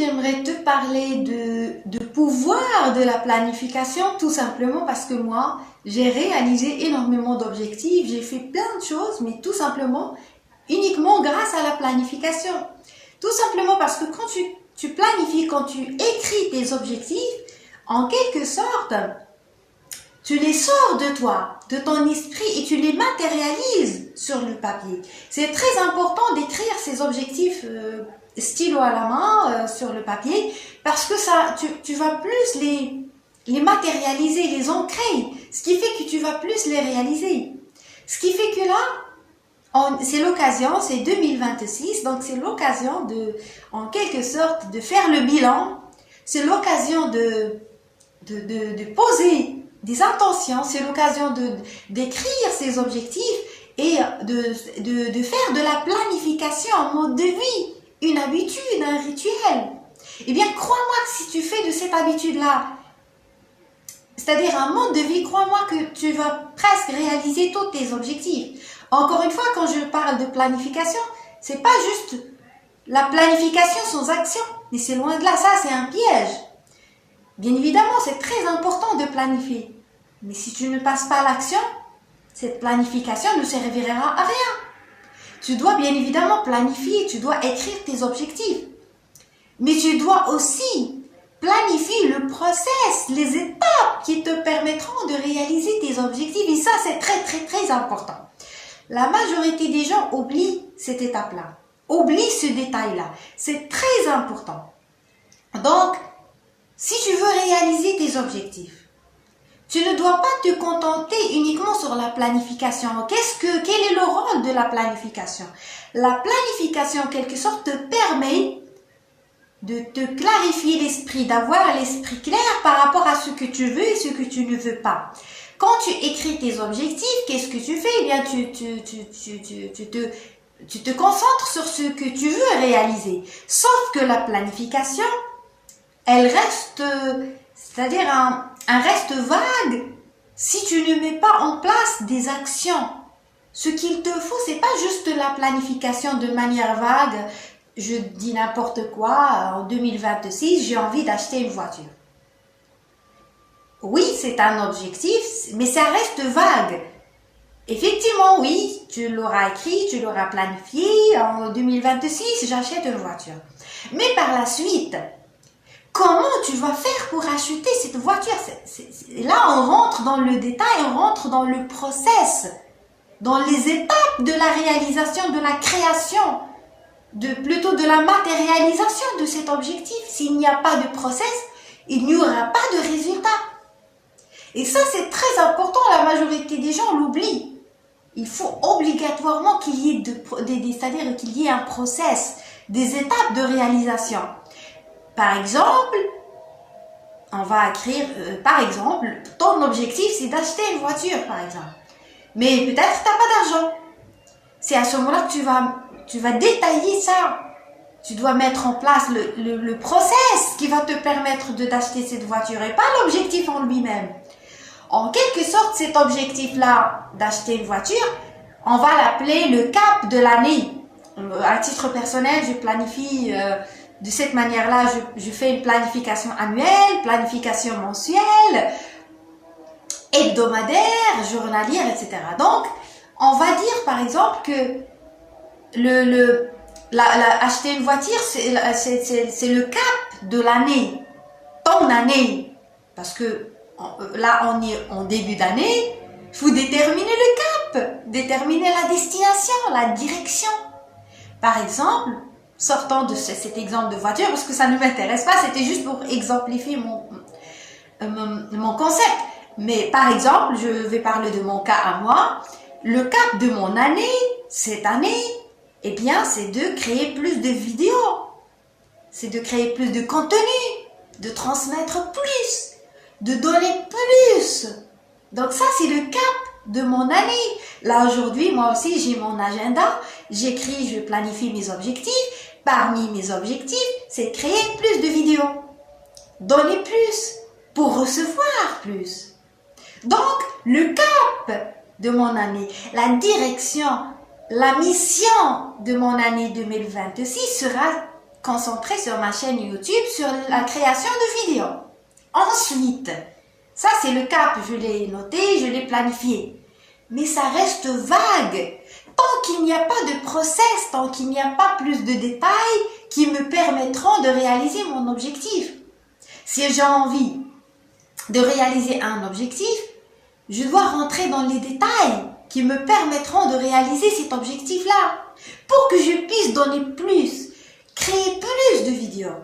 j'aimerais te parler de pouvoir de la planification, tout simplement parce que moi, j'ai réalisé énormément d'objectifs, j'ai fait plein de choses, mais tout simplement, uniquement grâce à la planification. Tout simplement parce que quand tu planifies, quand tu écris tes objectifs, en quelque sorte, tu les sors de toi, de ton esprit et tu les matérialises sur le papier. C'est très important d'écrire ces objectifs stylo à la main sur le papier parce que ça, tu vas plus les matérialiser, les ancrer, ce qui fait que tu vas plus les réaliser. Ce qui fait que là, c'est l'occasion, c'est 2026, donc c'est l'occasion en quelque sorte, de faire le bilan. C'est l'occasion de poser des intentions, c'est l'occasion d'écrire ses objectifs et de faire de la planification en mode de vie, une habitude, un rituel. Eh bien, crois-moi que si tu fais de cette habitude-là, c'est-à-dire un mode de vie, crois-moi que tu vas presque réaliser tous tes objectifs. Encore une fois, quand je parle de planification, c'est pas juste la planification sans action, mais c'est loin de là, ça c'est un piège. Bien évidemment, c'est très important de planifier. Mais si tu ne passes pas à l'action, cette planification ne servira à rien. Tu dois bien évidemment planifier, tu dois écrire tes objectifs. Mais tu dois aussi planifier le process, les étapes qui te permettront de réaliser tes objectifs. Et ça, c'est très, très, très important. La majorité des gens oublient cette étape-là, oublient ce détail-là. C'est très important. Donc, si tu veux réaliser tes objectifs, tu ne dois pas te contenter uniquement sur la planification. Quel est le rôle de la planification? La planification, en quelque sorte, te permet de te clarifier l'esprit, d'avoir l'esprit clair par rapport à ce que tu veux et ce que tu ne veux pas. Quand tu écris tes objectifs, qu'est-ce que tu fais? Eh bien, tu te concentres sur ce que tu veux réaliser. Sauf que la planification, elle reste, c'est-à-dire un reste vague si tu ne mets pas en place des actions. Ce qu'il te faut, c'est pas juste la planification de manière vague. Je dis n'importe quoi, en 2026, j'ai envie d'acheter une voiture. Oui, c'est un objectif, mais ça reste vague. Effectivement, oui, tu l'auras écrit, tu l'auras planifié, en 2026, j'achète une voiture. Mais par la suite, comment tu vas faire pour acheter cette voiture? Là, on rentre dans le détail, on rentre dans le process, dans les étapes de la réalisation, de la création, plutôt de la matérialisation de cet objectif. S'il n'y a pas de process, il n'y aura pas de résultat. Et ça, c'est très important, la majorité des gens l'oublient. Il faut obligatoirement qu'il y ait c'est-à-dire qu'il y ait un process, des étapes de réalisation. Par exemple, on va écrire, par exemple, ton objectif c'est d'acheter une voiture, par exemple. Mais peut-être tu n'as pas d'argent. C'est à ce moment-là que tu vas détailler ça. Tu dois mettre en place le process qui va te permettre d'acheter cette voiture et pas l'objectif en lui-même. En quelque sorte, cet objectif-là d'acheter une voiture, on va l'appeler le cap de l'année. À titre personnel, je planifie de cette manière-là, je fais une planification annuelle, planification mensuelle, hebdomadaire, journalière, etc. Donc, on va dire par exemple que acheter une voiture, c'est le cap de l'année, ton année. Parce que là, on est en début d'année, il faut déterminer le cap, déterminer la destination, la direction. Par exemple, sortant de cet exemple de voiture, parce que ça ne m'intéresse pas, c'était juste pour exemplifier mon concept. Mais par exemple, je vais parler de mon cas à moi. Le cap de mon année, cette année, eh bien, c'est de créer plus de vidéos. C'est de créer plus de contenu, de transmettre plus, de donner plus. Donc ça, c'est le cap de mon année. Là, aujourd'hui, moi aussi, j'ai mon agenda. J'écris, je planifie mes objectifs. Parmi mes objectifs, c'est créer plus de vidéos. Donner plus pour recevoir plus. Donc, le cap de mon année, la direction, la mission de mon année 2026 sera concentrer sur ma chaîne YouTube, sur la création de vidéos. Ensuite, ça c'est le cap, je l'ai noté, je l'ai planifié. Mais ça reste vague. Tant qu'il n'y a pas de process, tant qu'il n'y a pas plus de détails qui me permettront de réaliser mon objectif. Si j'ai envie de réaliser un objectif, je dois rentrer dans les détails qui me permettront de réaliser cet objectif-là. Pour que je puisse donner plus, créer plus de vidéos,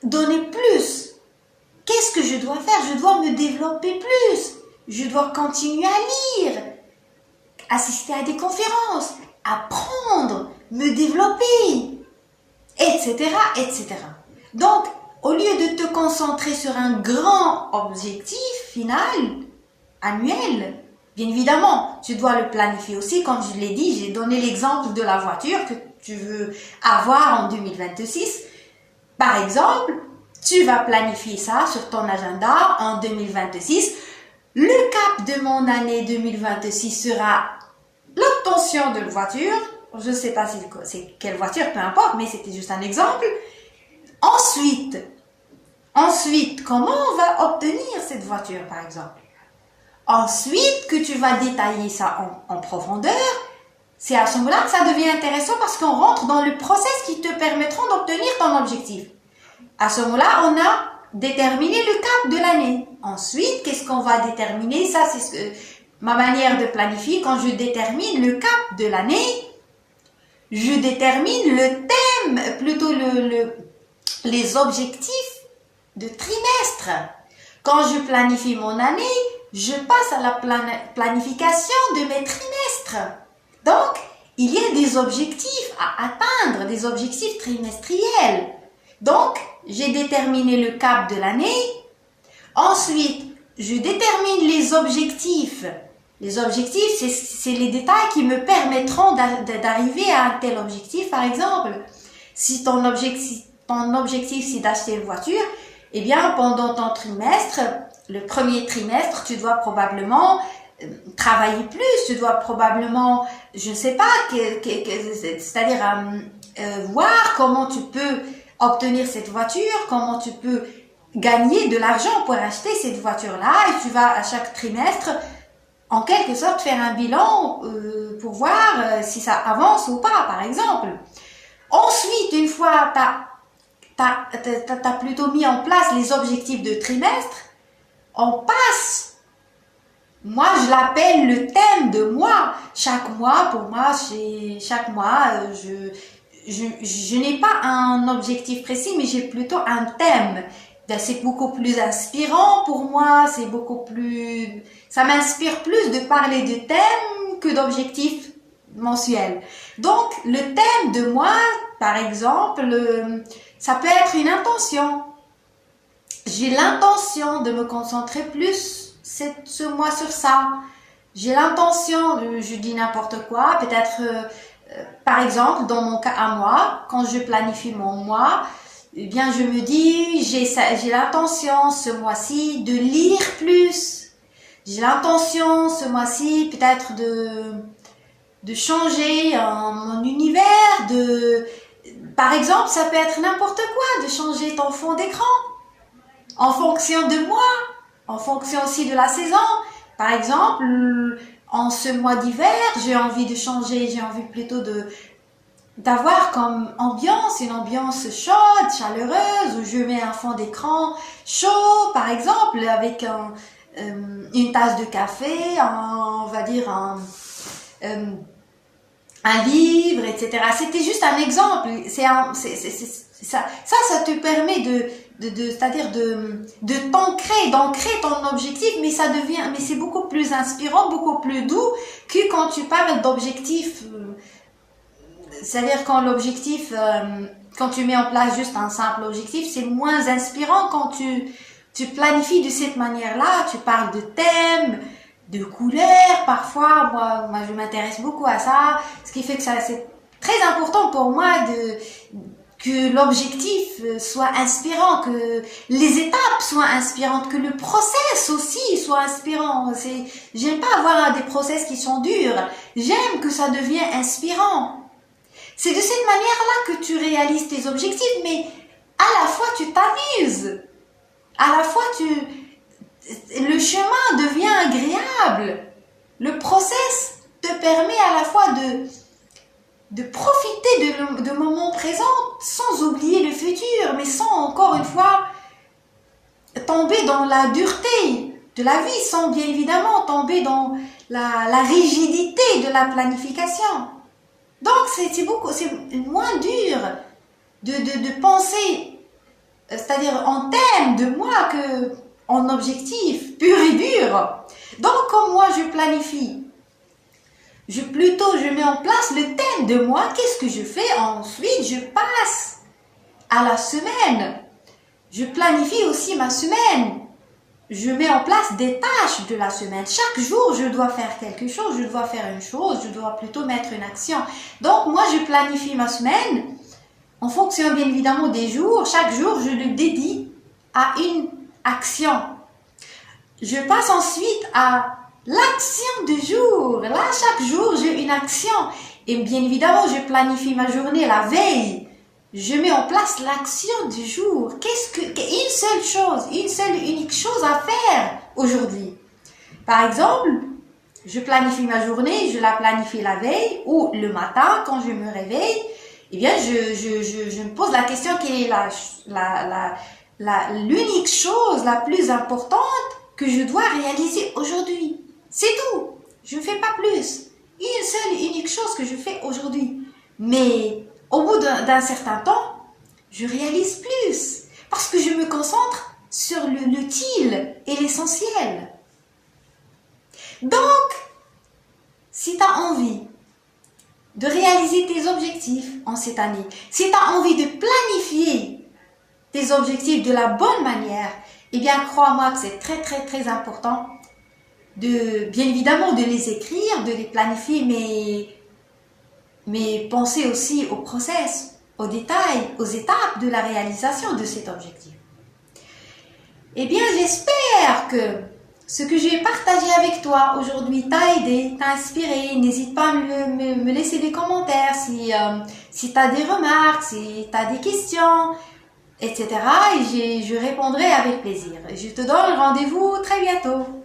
donner plus. Qu'est-ce que je dois faire? Je dois me développer plus. Je dois continuer à lire, assister à des conférences, apprendre, me développer, etc., etc. Donc, au lieu de te concentrer sur un grand objectif final, annuel, bien évidemment, tu dois le planifier aussi. Comme je l'ai dit, j'ai donné l'exemple de la voiture que tu veux avoir en 2026. Par exemple, tu vas planifier ça sur ton agenda en 2026. Le cap de mon année 2026 sera l'obtention de la voiture. Je ne sais pas si c'est quelle voiture, peu importe, mais c'était juste un exemple. Ensuite, comment on va obtenir cette voiture, par exemple? Ensuite, que tu vas détailler ça en profondeur, c'est à ce moment-là que ça devient intéressant parce qu'on rentre dans le process qui te permettront d'obtenir ton objectif. À ce moment-là, on a déterminé le cap de l'année. Ensuite, qu'est-ce qu'on va déterminer? Ça, c'est ma manière de planifier. Quand je détermine le cap de l'année, je détermine le thème, plutôt les objectifs de trimestre. Quand je planifie mon année, je passe à la planification de mes trimestres. Donc, il y a des objectifs à atteindre, des objectifs trimestriels. Donc, j'ai déterminé le cap de l'année. Ensuite, je détermine les objectifs. Les objectifs, c'est les détails qui me permettront d'arriver à un tel objectif. Par exemple, si ton objectif c'est d'acheter une voiture, eh bien, pendant ton trimestre, le premier trimestre, tu dois probablement travailler plus, tu dois probablement, je ne sais pas, c'est-à-dire voir comment tu peux obtenir cette voiture, comment tu peux gagner de l'argent pour acheter cette voiture-là, et tu vas à chaque trimestre, en quelque sorte, faire un bilan pour voir si ça avance ou pas, par exemple. Ensuite, une fois t'as plutôt mis en place les objectifs de trimestre, on passe. Moi, je l'appelle le thème de mois. Chaque mois, pour moi, chaque mois, je n'ai pas un objectif précis, mais j'ai plutôt un thème. C'est beaucoup plus inspirant pour moi, ça m'inspire plus de parler de thèmes que d'objectifs mensuels. Donc, le thème de moi, par exemple, ça peut être une intention. J'ai l'intention de me concentrer plus ce mois sur ça. J'ai l'intention, je dis n'importe quoi, peut-être, par exemple, dans mon cas à moi, quand je planifie mon mois, eh bien, je me dis, j'ai l'intention ce mois-ci de lire plus. J'ai l'intention ce mois-ci peut-être de changer mon univers, par exemple, ça peut être n'importe quoi, de changer ton fond d'écran en fonction de moi, en fonction aussi de la saison. Par exemple, en ce mois d'hiver, j'ai envie de changer, j'ai envie plutôt d'avoir comme ambiance, une ambiance chaude, chaleureuse, où je mets un fond d'écran chaud, par exemple, avec une tasse de café, on va dire un livre, etc. C'était juste un exemple. Ça te permet c'est-à-dire de d'ancrer ton objectif, mais c'est beaucoup plus inspirant, beaucoup plus doux que quand tu parles d'objectifs. C'est-à-dire quand tu mets en place juste un simple objectif, c'est moins inspirant quand tu planifies de cette manière-là. Tu parles de thèmes, de couleurs, parfois. Moi, je m'intéresse beaucoup à ça, ce qui fait que c'est très important pour moi que l'objectif soit inspirant, que les étapes soient inspirantes, que le process aussi soit inspirant. J'aime pas avoir des process qui sont durs. J'aime que ça devienne inspirant. C'est de cette manière-là que tu réalises tes objectifs, mais à la fois tu t'amuses. À la fois le chemin devient agréable. Le process te permet à la fois de profiter de moments présents sans oublier le futur, mais sans encore une fois tomber dans la dureté de la vie, sans bien évidemment tomber dans la rigidité de la planification. Donc c'est moins dur de penser, c'est-à-dire en termes de moi que en objectif pur et dur. Donc comme moi je planifie, je mets en place le thème de moi, qu'est-ce que je fais, ensuite je passe à la semaine. Je planifie aussi ma semaine. Je mets en place des tâches de la semaine. Chaque jour, je dois faire quelque chose, je dois faire une chose, je dois plutôt mettre une action. Donc, moi, je planifie ma semaine en fonction, bien évidemment, des jours. Chaque jour, je le dédie à une action. Je passe ensuite à l'action du jour. Là, chaque jour, j'ai une action. Et bien évidemment, je planifie ma journée la veille. Je mets en place l'action du jour. Une seule chose, une seule unique chose à faire aujourd'hui. Par exemple, je planifie ma journée, je la planifie la veille ou le matin quand je me réveille. Eh bien, je me pose la question quelle est l'unique chose la plus importante que je dois réaliser aujourd'hui. C'est tout. Je ne fais pas plus. Une seule unique chose que je fais aujourd'hui. Mais au bout d'un certain temps, je réalise plus parce que je me concentre sur l'utile et l'essentiel. Donc, si tu as envie de réaliser tes objectifs en cette année, si tu as envie de planifier tes objectifs de la bonne manière, eh bien, crois-moi que c'est très, très, très important bien évidemment, de les écrire, de les planifier, mais pensez aussi au process, aux détails, aux étapes de la réalisation de cet objectif. Eh bien, j'espère que ce que j'ai partagé avec toi aujourd'hui t'a aidé, t'a inspiré. N'hésite pas à me laisser des commentaires si tu as des remarques, si tu as des questions, etc. Et je répondrai avec plaisir. Je te donne rendez-vous très bientôt.